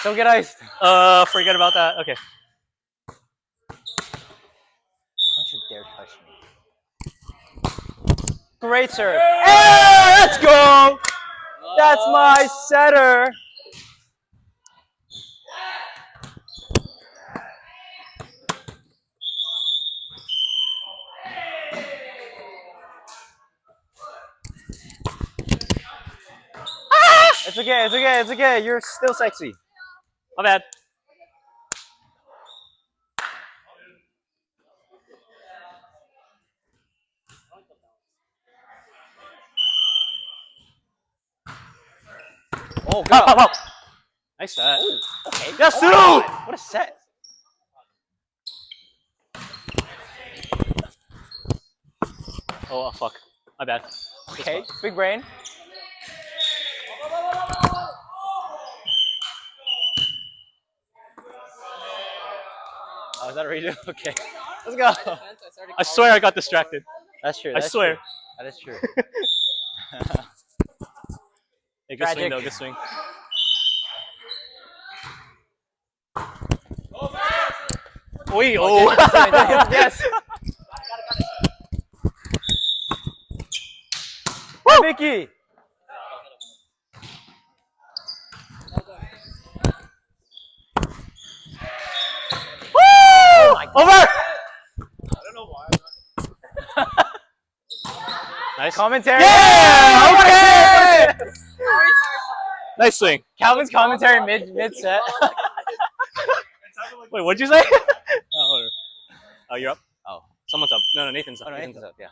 Don't get iced. Forget about that. Okay. Don't you dare touch me. Great serve. Hey, let's go. That's my setter. It's okay, it's okay, it's okay. You're still sexy. My bad. Oh, go. Nice set. Okay. Yes, oh what a set. Oh, fuck. My bad. Okay, big brain. Oh, is that a redo? Okay. Let's go. I swear I got distracted. That's true. I swear. True. That is true. Hey, good swing, though. Good swing. Wait, oh. Yes. Woo! Vicky. Woo! Oh over! I don't know why. Nice. Commentary. Yeah! Okay! Sorry. Nice swing. Calvin's commentary mid set. Wait, what'd you say? Oh, you're up? Oh. Someone's up. No, Nathan's up. Oh, no, Nathan's up, yeah.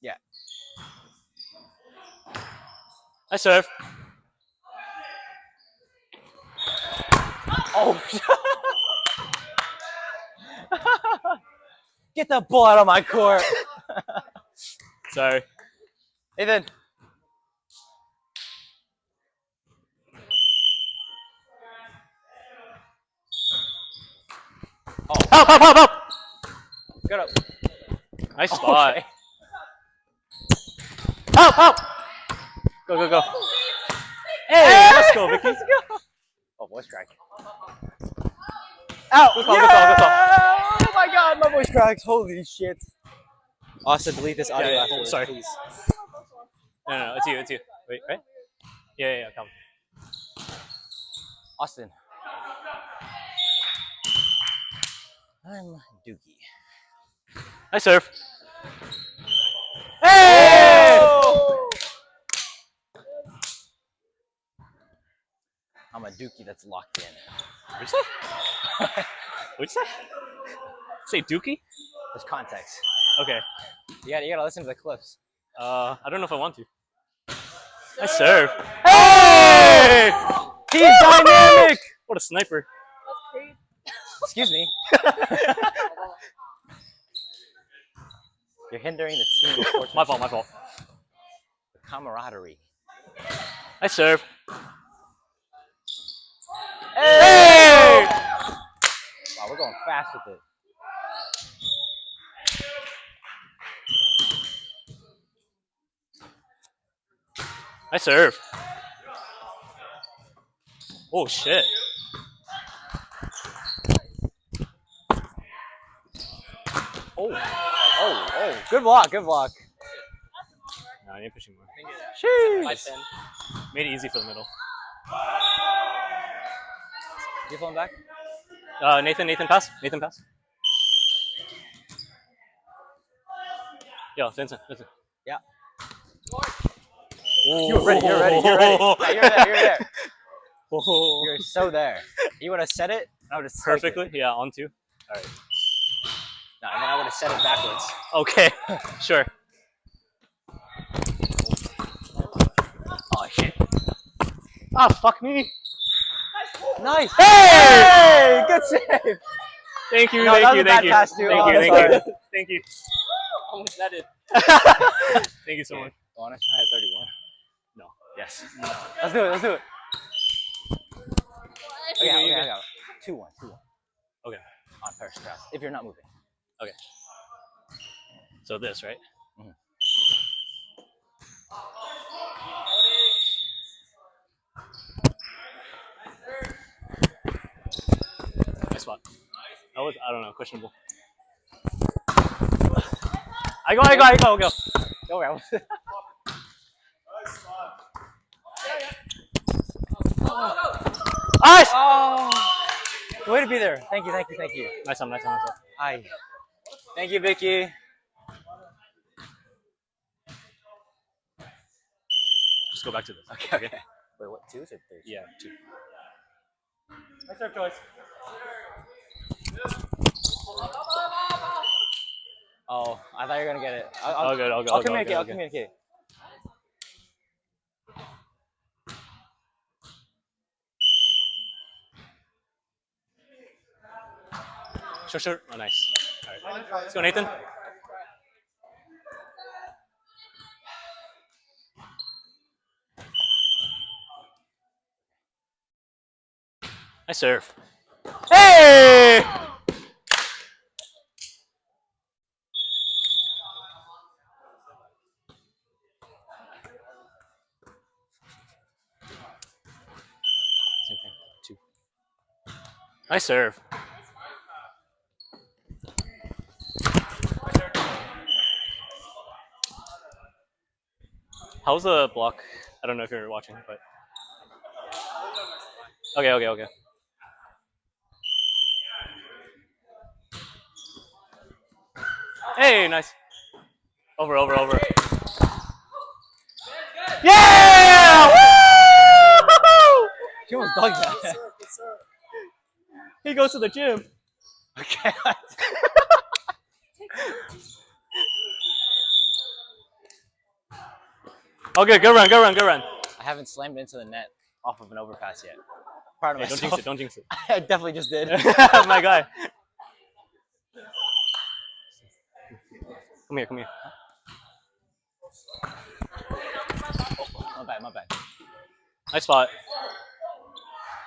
Yeah. I serve. Oh. Get the ball out of my court. Sorry. Nathan. Oh. Help! Get up. Nice spot. Okay. Help! Go. Hey, let's go, Vicky. Let's go. Oh, voice crack. Out. Good call. Oh my god, my voice cracks. Holy shit. Austin, delete this audio Yeah, afterwards, sorry. please. No, it's you. Wait, right? Yeah, come. Austin. I'm Dookie. I serve. Hey! I'm a Dookie that's locked in. What'd you say? Say Dookie? There's context. Okay. You gotta listen to the clips. I don't know if I want to. I serve. Hey! He's dynamic! What a sniper. Excuse me. You're hindering the team sports. My fault. The camaraderie. I serve. Hey! Wow, we're going fast with it. I serve. Oh shit. Oh. Good block. No, I need pushing more. Sheesh. Made it easy for the middle. You pulling back? Nathan pass. Yo, Vincent. Yeah. Ooh. You're ready. Yeah, you're there. Oh. You're so there. You would have said it, I would have Perfectly? Yeah, on two. All right. No, and then I would have said it backwards. Okay, sure. Oh, shit. Ah, fuck me. Nice. Hey! Good save. Thank you. No, that was a bad pass too. Thank you. Almost said it. Thank you so much. Honest, I had 31. No. Yes. Let's do it. Okay, I got it. 2-1. Okay. On first cross, if you're not moving. Okay. So this, right? Mm-hmm. That was, I don't know, questionable. I go. Go around. Nice! Oh, way to be there. Thank you. Nice one. Hi. Thank you, Vicky. Just go back to this. Okay. Wait, what? 2s or 3s? Yeah, 2. Nice serve, Joyce. Oh, I thought you were gonna get it. All good. I'll communicate. Sure. Oh, nice. All right. Let's go, Nathan. Nice serve. Hey! Same thing. 2. Nice serve. How's the block? I don't know if you're watching, but okay. Hey, nice. Over. Yeah! Woo! She almost dunked that. He goes to the gym. Okay. Okay, good run. I haven't slammed into the net off of an overpass yet. Proud of Hey, myself. don't jinx it. I definitely just did. My guy. Come here. My bad. Nice spot.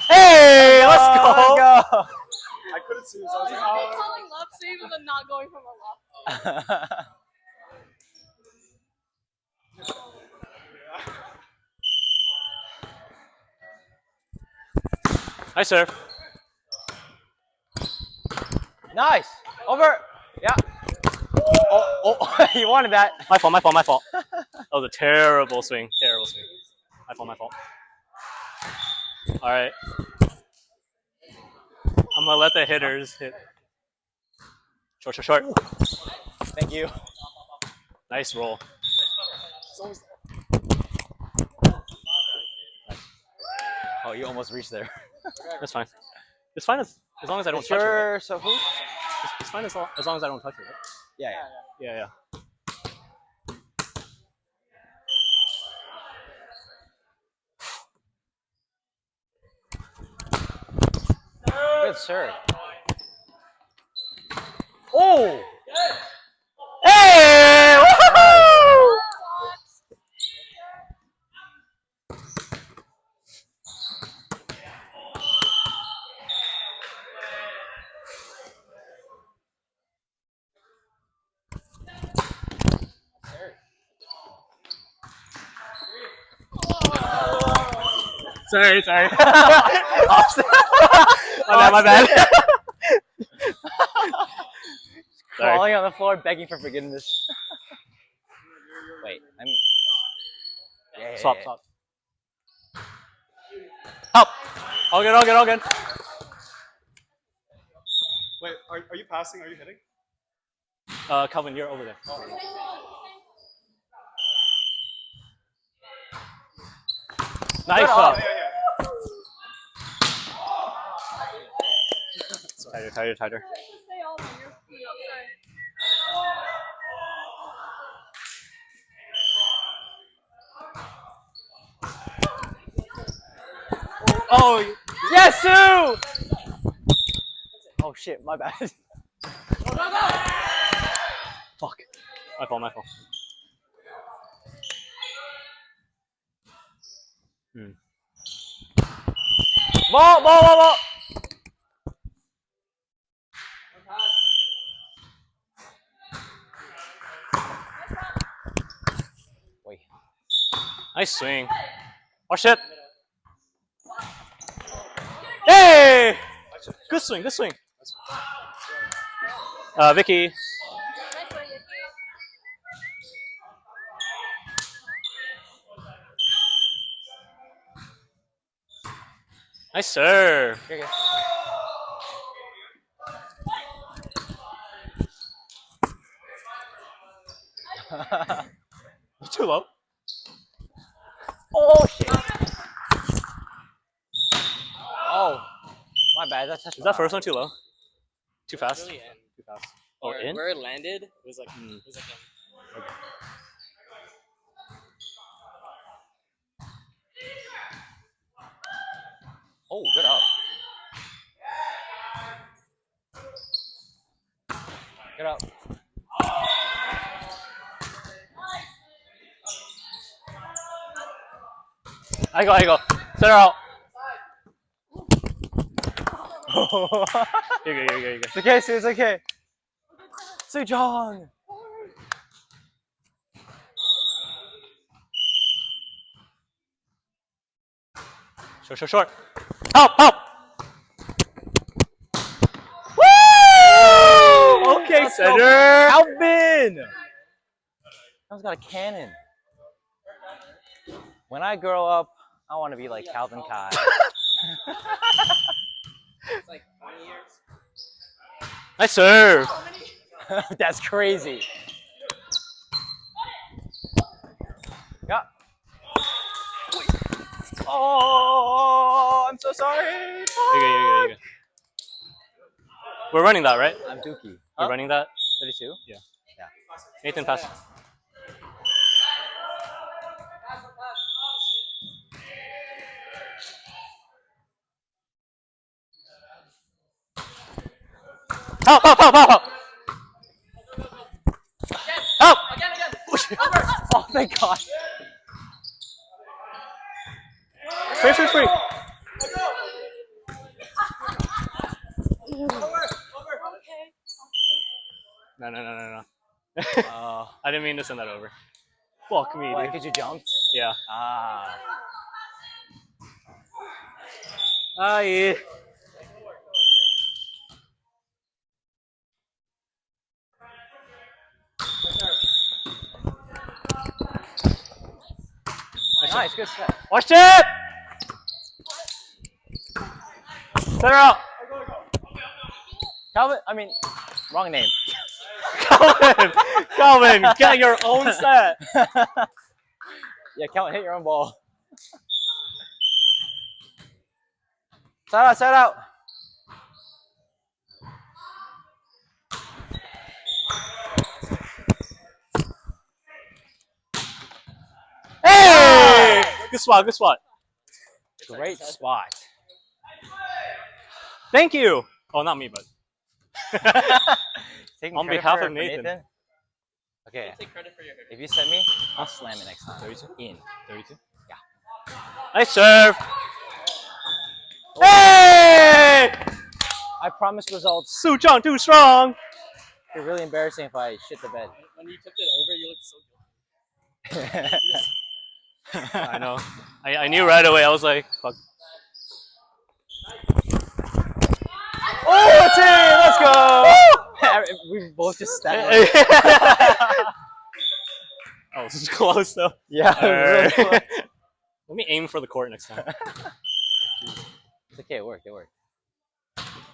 Hey, let's go. Go. I couldn't see this. I was like, Calling love save and then not going from a love. Nice serve. Nice. Over. Yeah. Oh, you wanted that. My fault. That was a terrible swing. My fault. All right. I'm gonna let the hitters hit. Short. Thank you. Nice roll. Oh, you almost reached there. That's fine. It's fine as long as I don't touch it. Sure. Right? So who? It's fine as long as I don't touch it. Right? Yeah. Yeah. Good serve. Oh. Hey! Woohoo! Sorry. My bad. Crawling on the floor, begging for forgiveness. Wait, Yeah. Swap. Help. All good. wait, are you passing? Are you hitting? Calvin, you're over there. Nice shot. Yeah. Tighter. Stay all when you're outside. Oh, Yes, Sue! Oh shit, my bad. fuck. My fault. Ball. Wait. Nice swing. Oh shit. Hey! Good swing. Vicky. Nice one, Yuki. Nice serve. Here you go. Too low. Oh shit! Oh, my bad. That's Is that first one too low? Too fast? Really in. Too fast. Oh, Or in? where it landed, it was like Hmm. it was like in. Oh, good up. Good up. I go. Center out. Here you go. It's okay, Sue. It's okay. Sujong. Short. Help! Woo! Okay, Let's go. center. Alvin. Calvin's got a cannon. When I grow up, I want to be like Calvin Kai. It's like 20 years. Nice serve. That's crazy. Yeah. Oh, I'm so sorry. You go. We're running that, right? I'm Dookie. We're running that. 32? Yeah. Yeah. Nathan, pass. Help! Help! Oh, thank God. Free. No. I didn't mean to send that over. Fuck me, Why? dude. Because you jumped? Yeah. Ah. Yeah. Nice, good set. Watch it! Center out. Wrong name. Calvin, get your own set. Yeah, Calvin, hit your own ball. Side out. Hey! Good spot. Great spot. Thank you. Oh, not me, but Taking on credit behalf for of Nathan. Okay, Take credit for your haircut. if you send me, I'll slam it next time. 32? In. 32? Yeah. Nice serve. Hey! I promise results. Sujong too strong. It'd be really embarrassing if I shit the bed. When you tipped it over, you looked so good. I know. I knew right away. I was like, fuck. Oh, that's it! Let's go! We both just stepped. Oh, this is close though. Yeah, it was really close. Let me aim for the court next time. It's okay, it worked.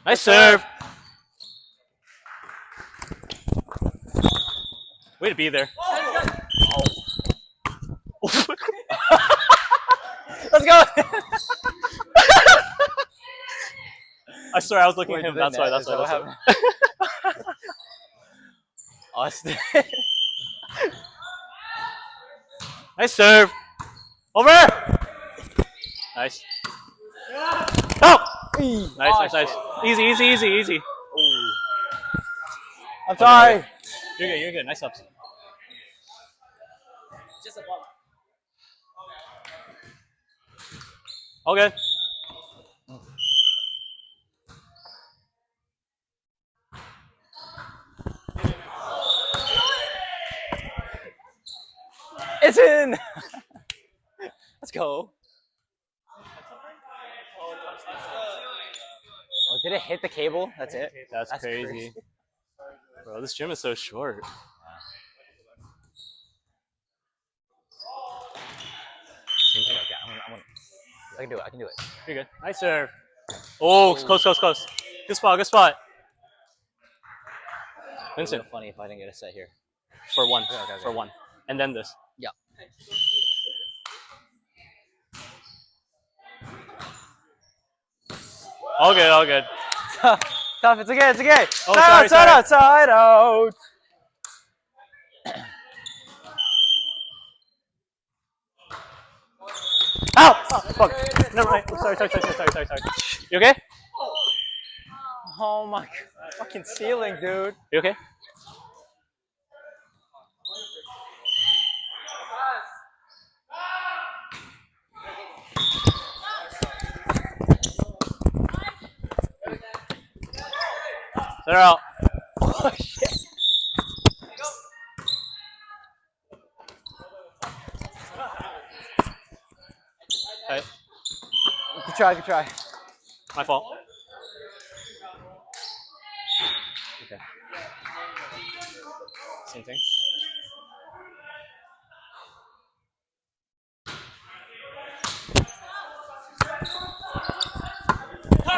Nice serve. Way to be there. Let's go! I swear I was looking Wait, at him. did That's they why. net? That's Is why. that That's what why. Austin. Nice serve. Over. Nice. Oh! Nice. Easy. I'm sorry. You're good. Nice ups. Just a ball. All good. It's in! Let's go. Oh, did it hit the cable? That's it? That's crazy. Bro, this gym is so short. Okay, I can do it. I can do it. You're good. Nice serve. Oh, close. Good spot. It would Vincent, be funny if I didn't get a set here. for one. Okay. For one. And then this. Yeah. All good. Tough. It's okay. Oh, Side sorry. out. Side out. Ow! Oh, fuck. Never mind. Sorry. You okay? Oh my god. Fucking ceiling, dude. You okay? They're out. Oh shit. Okay. Good try. My fault. Okay. Same thing.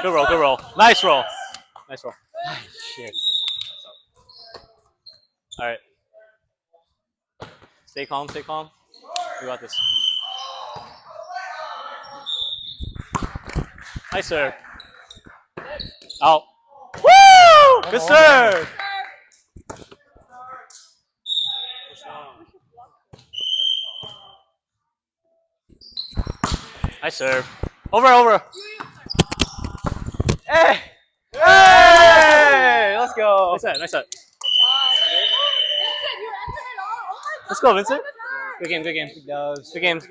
Good roll. Nice roll. Shit. All right. Stay calm. We got this. Nice serve. Out. Woo! Good serve. Nice serve. Over. Hey! Let's go. Nice set. Vincent, you answered it all. Oh my god. Let's go, Vincent. Vincent. Good game. Doves. Good games.